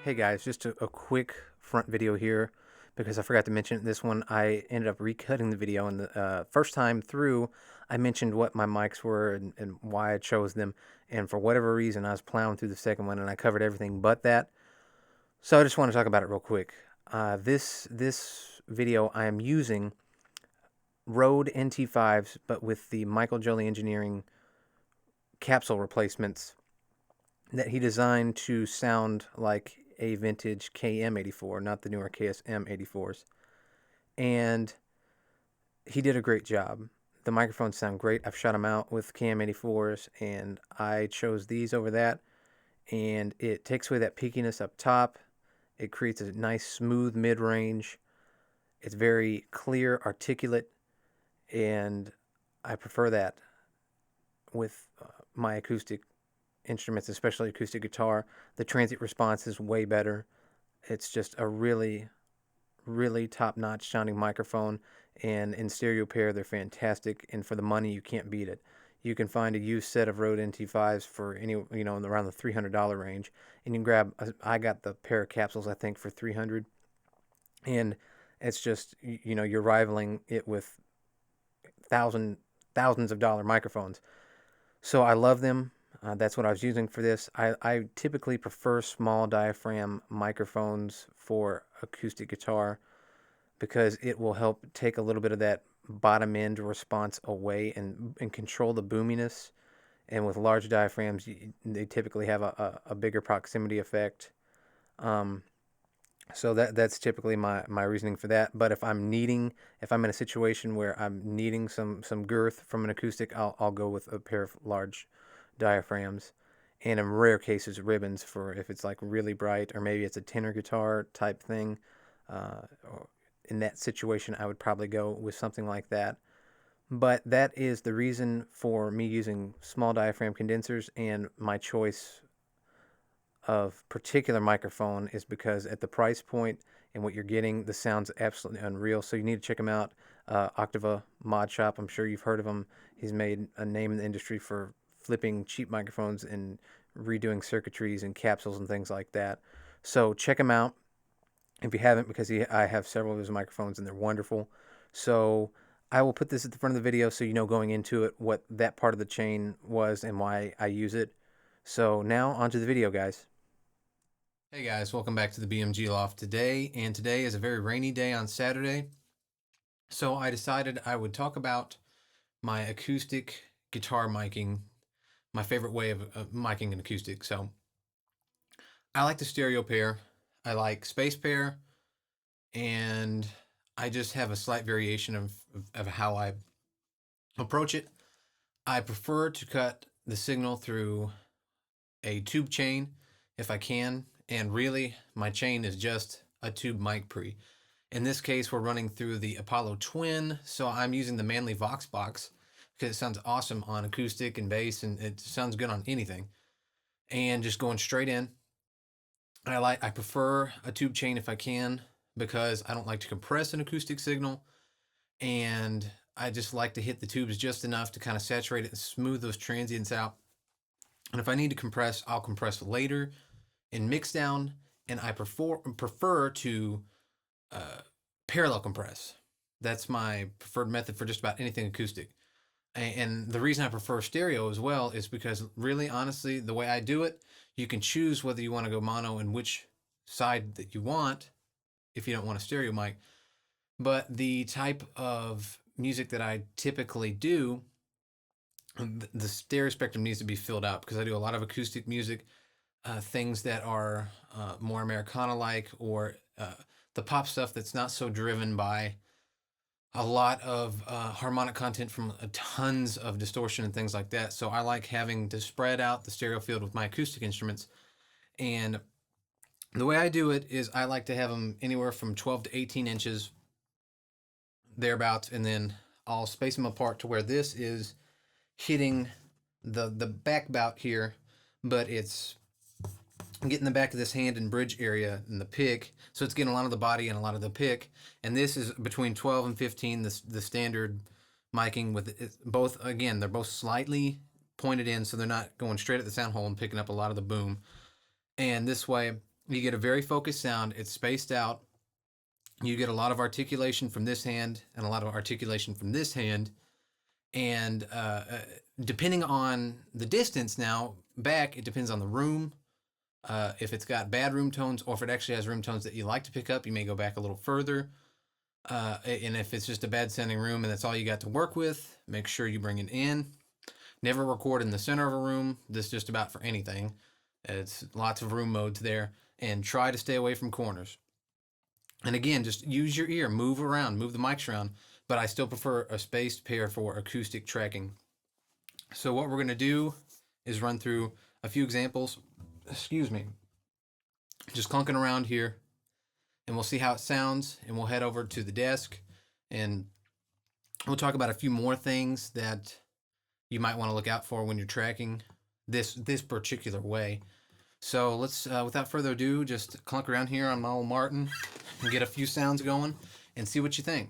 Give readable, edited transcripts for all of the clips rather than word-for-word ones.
Hey guys, just a quick front video here because I forgot to mention this one. I ended up recutting the video, and the first time through, I mentioned what my mics were and why I chose them. And for whatever reason, I was plowing through the second one and I covered everything but that. So I just want to talk about it real quick. This video I am using Rode NT5s, but with the Michael Jolie Engineering capsule replacements that he designed to sound like a vintage KM84, not the newer KSM 84s. And he did a great job. The microphones sound great. I've shot them out with KM84s, and I chose these over that. And it takes away that peakiness up top. It creates a nice, smooth mid range. It's very clear, articulate, and I prefer that with my acoustic instruments, especially acoustic guitar. The transient response is way better. It's just a really, really top-notch sounding microphone, and in stereo pair, they're fantastic. And for the money, you can't beat it. You can find a used set of Rode NT5s for around the $300 range, and you can grab. I got the pair of capsules I think for $300, and it's just you're rivaling it with thousands of dollar microphones. So I love them. That's what I was using for this. I typically prefer small diaphragm microphones for acoustic guitar because it will help take a little bit of that bottom end response away and control the boominess. And with large diaphragms, they typically have a bigger proximity effect. Um, so that's typically my reasoning for that. But if I'm in a situation where I'm needing some girth from an acoustic, I'll go with a pair of large diaphragms, and in rare cases ribbons for if it's like really bright, or maybe it's a tenor guitar type thing. Or in that situation, I would probably go with something like that. But that is the reason for me using small diaphragm condensers, and my choice of particular microphone is because at the price point and what you're getting, the sound's absolutely unreal. So you need to check him out. Octava Mod Shop, I'm sure you've heard of him. He's made a name in the industry for flipping cheap microphones and redoing circuitries and capsules and things like that. So check him out if you haven't, because I have several of his microphones and they're wonderful. So I will put this at the front of the video so you know going into it what that part of the chain was and why I use it. So now onto the video, guys. Hey guys, welcome back to the BMG Loft today, and today is a very rainy day on Saturday, so I decided I would talk about my acoustic guitar miking, my favorite way of miking an acoustic. So I like the stereo pair, I like space pair, and I just have a slight variation of how I approach it. I prefer to cut the signal through a tube chain if I can, and really my chain is just a tube mic pre. In this case, we're running through the Apollo Twin, so I'm using the Manley Vox box because it sounds awesome on acoustic and bass, and it sounds good on anything. And just going straight in. I prefer a tube chain if I can because I don't like to compress an acoustic signal, and I just like to hit the tubes just enough to kind of saturate it and smooth those transients out. And if I need to compress, I'll compress later in mix down, and I prefer to uh, parallel compress. That's my preferred method for just about anything acoustic. And the reason I prefer stereo as well is because, really, honestly, the way I do it, you can choose whether you want to go mono and which side that you want if you don't want a stereo mic. But the type of music that I typically do, the stereo spectrum needs to be filled out because I do a lot of acoustic music, things that are more Americana-like, or the pop stuff that's not so driven by a lot of harmonic content from tons of distortion and things like that. So I like having to spread out the stereo field with my acoustic instruments. And the way I do it is I like to have them anywhere from 12 to 18 inches, thereabouts, and then I'll space them apart to where this is hitting the back bout here, but it's getting the back of this hand and bridge area and the pick, so it's getting a lot of the body and a lot of the pick. And this is between 12 and 15, the standard miking with it, both. Again, they're both slightly pointed in, so they're not going straight at the sound hole and picking up a lot of the boom. And this way, You get a very focused sound. It's spaced out. You get a lot of articulation from this hand and a lot of articulation from this hand. And depending on the distance now, back, it depends on the room. If it's got bad room tones, or if it actually has room tones that you like to pick up, you may go back a little further. And if it's just a bad sounding room and that's all you got to work with, make sure you bring it in. Never record in the center of a room. This is just about for anything. It's lots of room modes there. And try to stay away from corners. And again, just use your ear, move around, move the mics around. But I still prefer a spaced pair for acoustic tracking. So what we're going to do is run through a few examples. Excuse me. Just clunking around here. And we'll see how it sounds. And we'll head over to the desk. And we'll talk about a few more things that you might want to look out for when you're tracking this particular way. So let's, without further ado, just clunk around here on my old Martin and get a few sounds going and see what you think.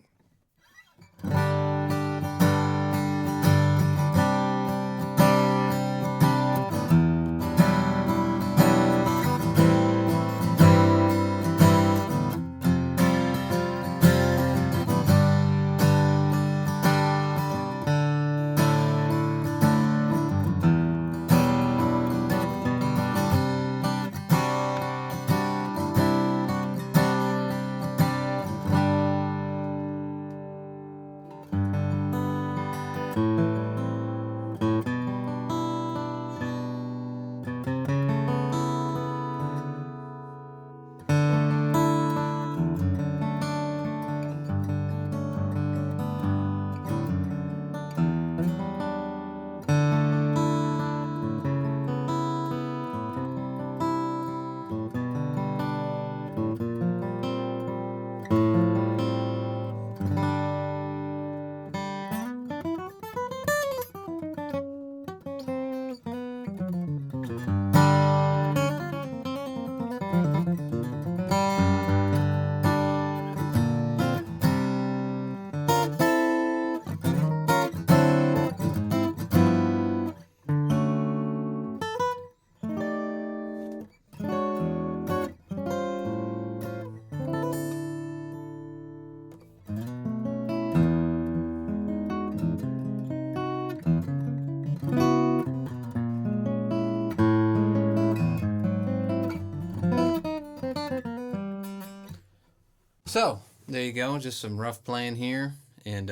So there you go, just some rough playing here, and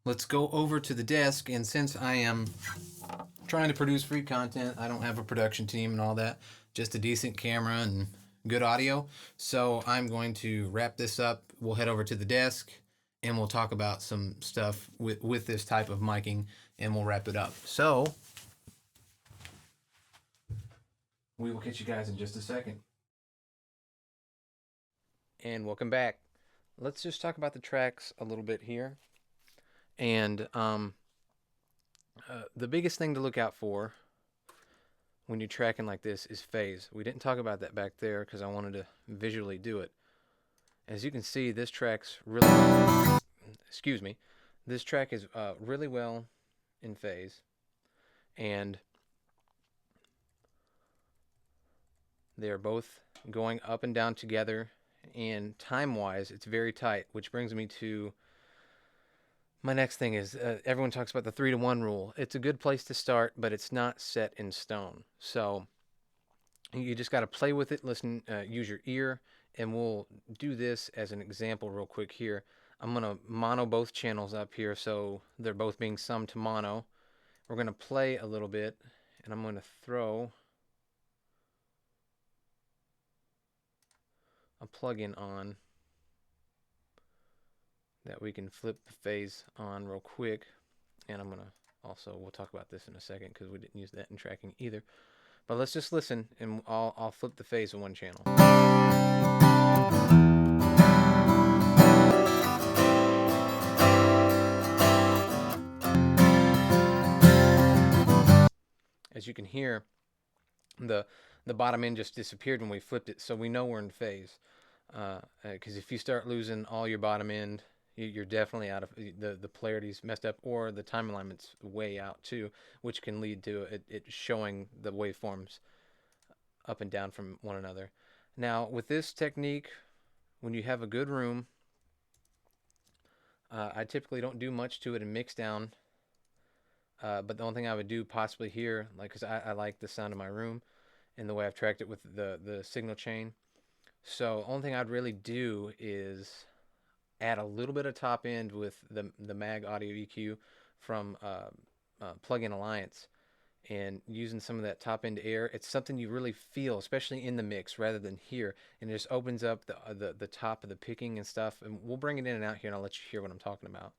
let's go over to the desk. And since I am trying to produce free content, I don't have a production team and all that, just a decent camera and good audio. So I'm going to wrap this up. We'll head over to the desk and we'll talk about some stuff with this type of miking, and we'll wrap it up. So we will catch you guys in just a second. And welcome back. Let's just talk about the tracks a little bit here. And the biggest thing to look out for when you're tracking like this is phase. We didn't talk about that back there because I wanted to visually do it. As you can see, this track's really, excuse me, this track is really well in phase. And they're both going up and down together. And time-wise, it's very tight, which brings me to my next thing is everyone talks about the 3-to-1 rule. It's a good place to start, but it's not set in stone. So you just got to play with it, listen, use your ear, and we'll do this as an example real quick here. I'm going to mono both channels up here so they're both being summed to mono. We're going to play a little bit, and I'm going to throw a plugin on that we can flip the phase on real quick. And I'm going to also, we'll talk about this in a second because we didn't use that in tracking either. But let's just listen, and I'll flip the phase in one channel. As you can hear, the bottom end just disappeared when we flipped it, so we know we're in phase. Because if you start losing all your bottom end, you're definitely out of the polarity's messed up, or the time alignment's way out too, which can lead to it showing the waveforms up and down from one another. Now, with this technique, when you have a good room, I typically don't do much to it in mix down. But the only thing I would do possibly here, like, cause I like the sound of my room and the way I've tracked it with the signal chain. So only thing I'd really do is add a little bit of top end with the Mag Audio EQ from Plug-in Alliance, and using some of that top end air. It's something you really feel, especially in the mix rather than here, and it just opens up the top of the picking and stuff. And we'll bring it in and out here, and I'll let you hear what I'm talking about.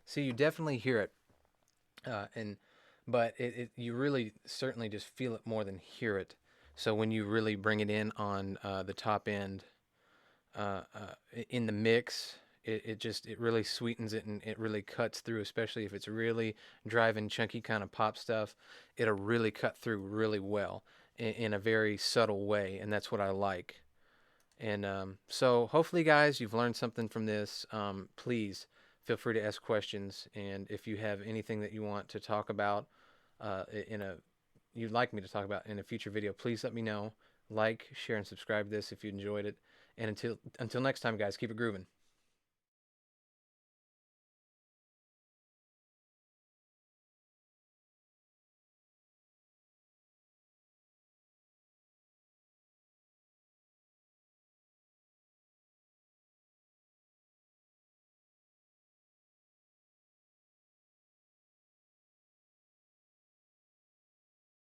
So you definitely hear it, and but you really certainly just feel it more than hear it. So when you really bring it in on the top end, in the mix, it really sweetens it, and it really cuts through, especially if it's really driving chunky kind of pop stuff. It'll really cut through really well in a very subtle way, and that's what I like. And so hopefully, guys, you've learned something from this. Please feel free to ask questions, and if you have anything that you want to talk about in a you'd like me to talk about in a future video, please let me know. Like, share, and subscribe to this if you enjoyed it. And until next time, guys, keep it grooving.